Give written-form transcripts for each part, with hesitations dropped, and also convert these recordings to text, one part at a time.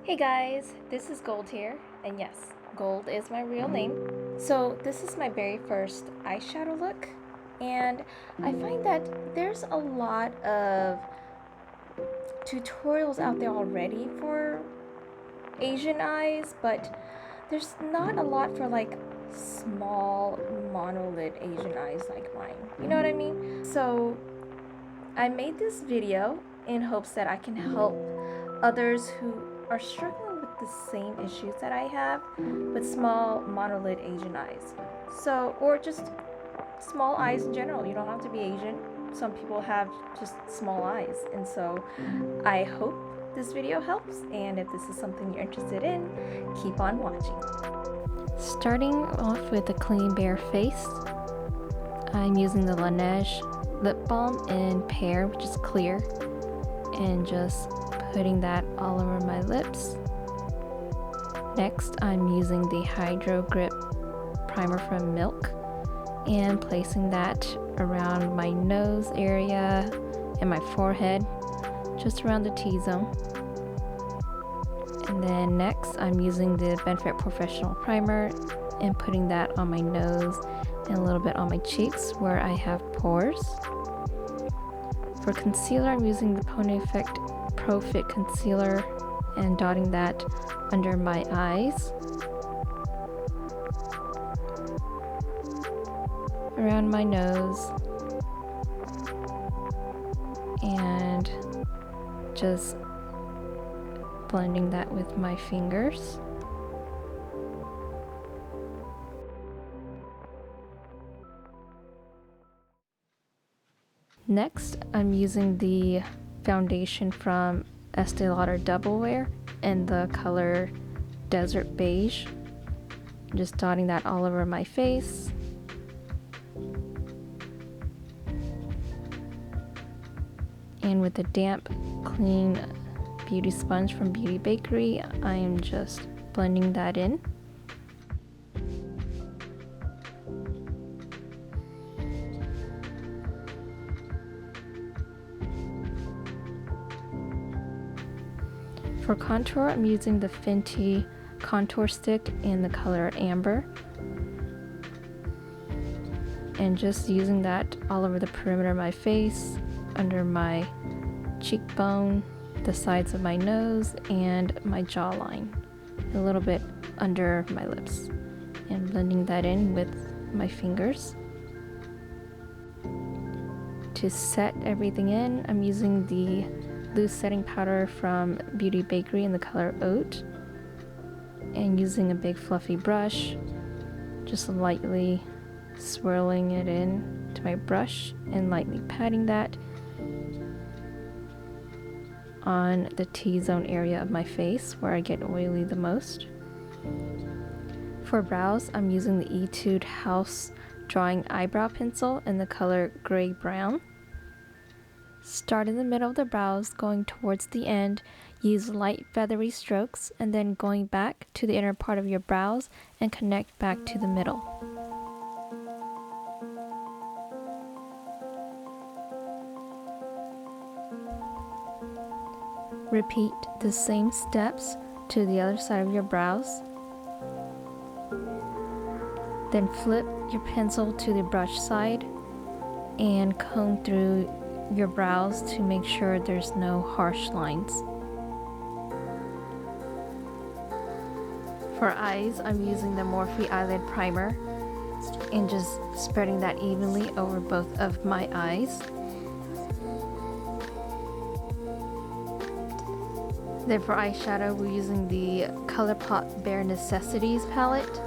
Hey guys, this is Gold here, and yes, Gold is my real name. So, this is my very first eyeshadow look, and I find that there's a lot of tutorials out there already for Asian eyes, but there's not a lot for like small monolid Asian eyes like mine. You know what I mean? So, I made this video in hopes that I can help others who are struggling with the same issues that I have with small monolid Asian eyes. So, or just small eyes in general. You don't have to be Asian. Some people have just small eyes. And so, I hope this video helps. And if this is something you're interested in, keep on watching. Starting off with a clean bare face, I'm using the Laneige lip balm in Pear, which is clear, and just putting that all over my lips. Next, I'm using the Hydro Grip primer from Milk and placing that around my nose area and my forehead, just around the T-zone. And then next, I'm using the Benefit Professional primer and putting that on my nose and a little bit on my cheeks where I have pores. For concealer, I'm using the Pony Effect Pro Fit Concealer and dotting that under my eyes, around my nose, and just blending that with my fingers. Next, I'm using the foundation from Estee Lauder Double Wear in the color Desert Beige. Just dotting that all over my face. And with a damp, clean beauty sponge from Beauty Bakery, I am just blending that in. For contour, I'm using the Fenty contour stick in the color Amber, and just using that all over the perimeter of my face, under my cheekbone, the sides of my nose, and my jawline, a little bit under my lips, and blending that in with my fingers. To set everything in, I'm using the loose setting powder from Beauty Bakery in the color Oat, and using a big fluffy brush, just lightly swirling it in to my brush and lightly patting that on the T-zone area of my face where I get oily the most. For brows, I'm using the Etude House Drawing Eyebrow Pencil in the color Gray Brown. Start in the middle of the brows, going towards the end, use light feathery strokes, and then going back to the inner part of your brows and connect back to the middle. Repeat the same steps to the other side of your brows. Then flip your pencil to the brush side and comb through your brows to make sure there's no harsh lines. For eyes, I'm using the Morphe Eyelid Primer and just spreading that evenly over both of my eyes. Then for eyeshadow, we're using the ColourPop Bare Necessities palette.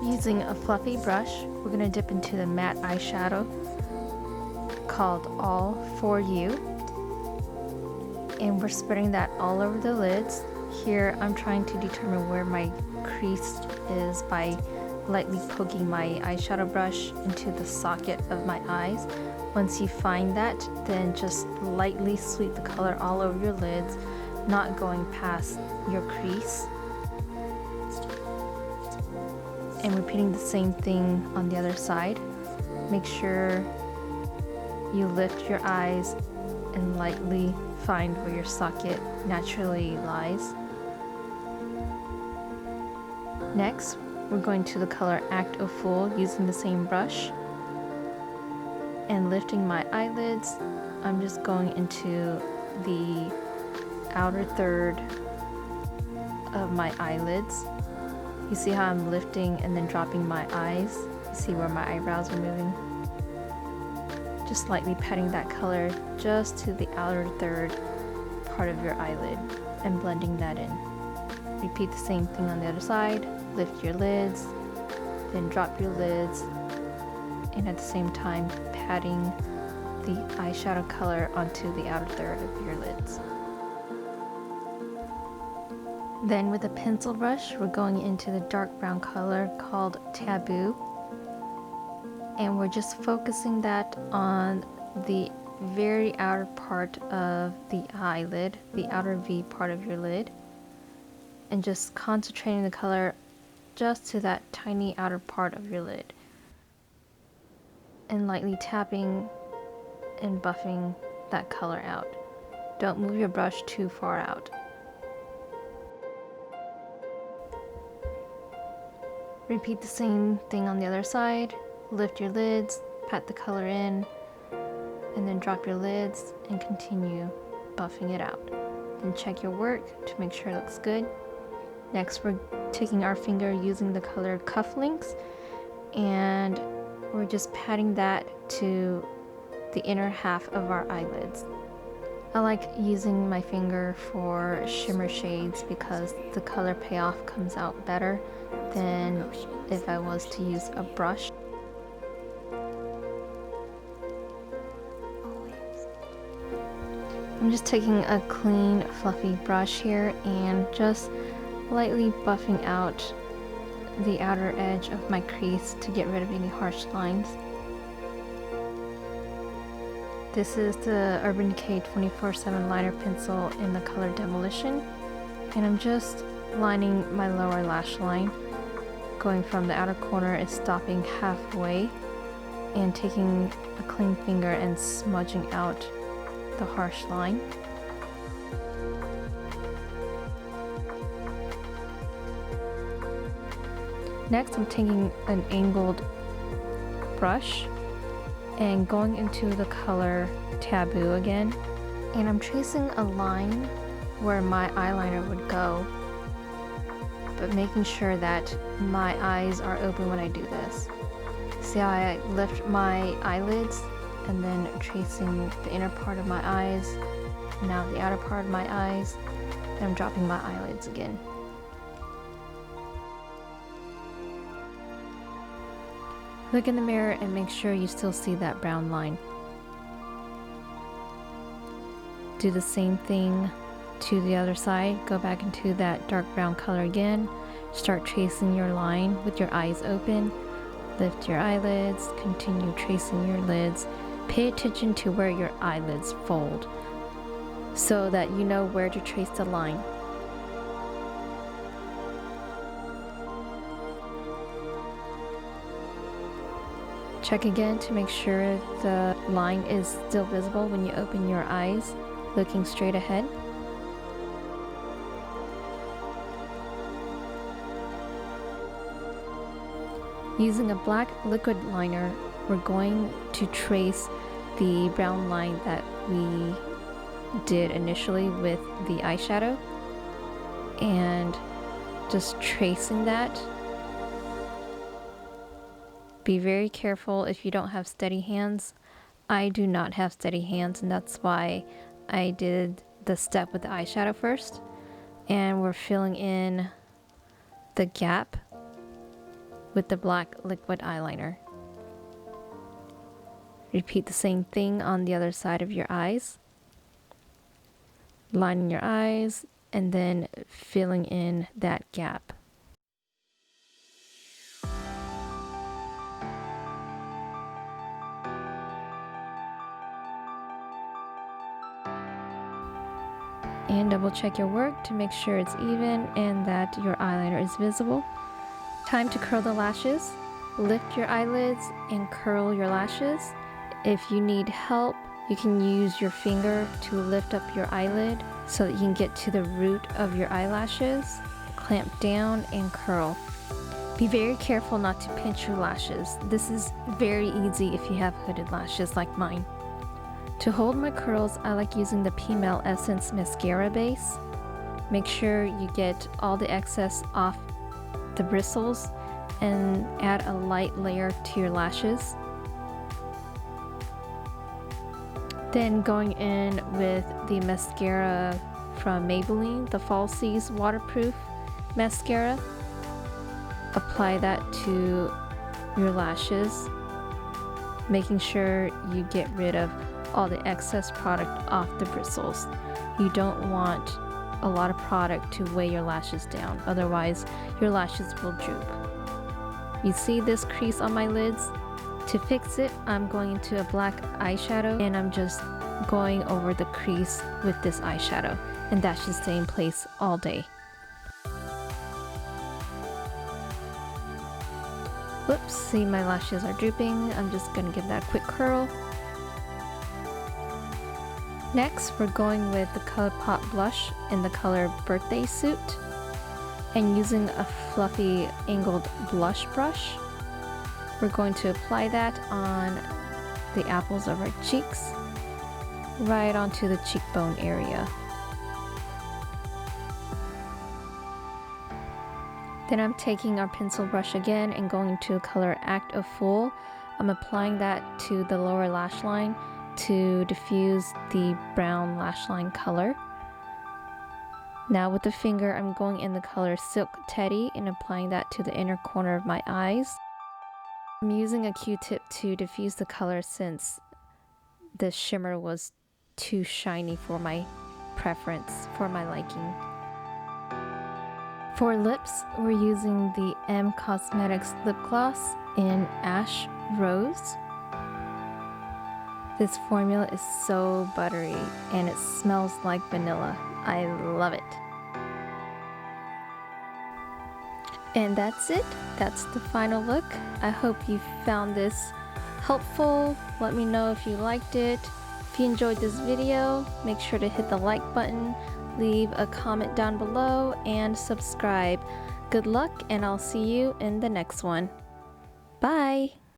Using a fluffy brush, we're going to dip into the matte eyeshadow called All For You, and we're spreading that all over the lids. Here I'm trying to determine where my crease is by lightly poking my eyeshadow brush into the socket of my eyes. Once you find that, then just lightly sweep the color all over your lids, not going past your crease. And repeating the same thing on the other side. Make sure you lift your eyes and lightly find where your socket naturally lies. Next, we're going to the color Act O Fool using the same brush. And lifting my eyelids, I'm just going into the outer third of my eyelids. You see how I'm lifting and then dropping my eyes? You see where my eyebrows are moving? Just lightly patting that color just to the outer third part of your eyelid and blending that in. Repeat the same thing on the other side. Lift your lids, then drop your lids, and at the same time patting the eyeshadow color onto the outer third of your lids. Then with a pencil brush, we're going into the dark brown color called Taboo, and we're just focusing that on the very outer part of the eyelid, the outer V part of your lid, and just concentrating the color just to that tiny outer part of your lid, and lightly tapping and buffing that color out. Don't move your brush too far out. Repeat the same thing on the other side. Lift your lids, pat the color in, and then drop your lids and continue buffing it out. Then check your work to make sure it looks good. Next, we're taking our finger using the color Cufflinks, and we're just patting that to the inner half of our eyelids. I like using my finger for shimmer shades because the color payoff comes out better than if I was to use a brush. I'm just taking a clean, fluffy brush here and just lightly buffing out the outer edge of my crease to get rid of any harsh lines. This is the Urban Decay 24/7 liner pencil in the color Demolition, and I'm just lining my lower lash line, going from the outer corner and stopping halfway, and taking a clean finger and smudging out the harsh line. Next, I'm taking an angled brush and going into the color Taboo again, and I'm tracing a line where my eyeliner would go, but making sure that my eyes are open when I do this. See how I lift my eyelids and then tracing the inner part of my eyes, now the outer part of my eyes, and I'm dropping my eyelids again. Look in the mirror and make sure you still see that brown line. Do the same thing to the other side. Go back into that dark brown color again. Start tracing your line with your eyes open. Lift your eyelids, continue tracing your lids. Pay attention to where your eyelids fold so that you know where to trace the line. Check again to make sure the line is still visible when you open your eyes, looking straight ahead. Using a black liquid liner, we're going to trace the brown line that we did initially with the eyeshadow, and just tracing that. Be very careful if you don't have steady hands. I do not have steady hands, and that's why I did the step with the eyeshadow first. And we're filling in the gap with the black liquid eyeliner. Repeat the same thing on the other side of your eyes. Lining your eyes and then filling in that gap. And double check your work to make sure it's even and that your eyeliner is visible. Time to curl the lashes. Lift your eyelids and curl your lashes. If you need help You can use your finger to lift up your eyelid so that you can get to the root of your eyelashes, clamp down and curl. Be very careful not to pinch your lashes. This is very easy if you have hooded lashes like mine. To hold my curls, I like using the P-Mel Essence Mascara base. Make sure you get all the excess off the bristles and add a light layer to your lashes. Then going in with the mascara from Maybelline, the Falsies Waterproof Mascara. Apply that to your lashes, making sure you get rid of all the excess product off the bristles. You don't want a lot of product to weigh your lashes down, otherwise your lashes will droop. You see this crease on my lids? To fix it, I'm going into a black eyeshadow and I'm just going over the crease with this eyeshadow, and that should stay in place all day. Whoops, see my lashes are drooping. I'm just gonna give that a quick curl. Next, we're going with the ColourPop blush in the color Birthday Suit and using a fluffy angled blush brush. We're going to apply that on the apples of our cheeks, right onto the cheekbone area. Then I'm taking our pencil brush again and going to the color Act of Fool. I'm applying that to the lower lash line to diffuse the brown lash line color. Now with the finger, I'm going in the color Silk Teddy and applying that to the inner corner of my eyes. I'm using a Q-tip to diffuse the color since the shimmer was too shiny for my preference, for my liking. For lips, we're using the M Cosmetics lip gloss in Ash Rose. This formula is so buttery and it smells like vanilla. I love it. And that's it. That's the final look. I hope you found this helpful. Let me know if you liked it. If you enjoyed this video, make sure to hit the like button, leave a comment down below, and subscribe. Good luck, and I'll see you in the next one. Bye!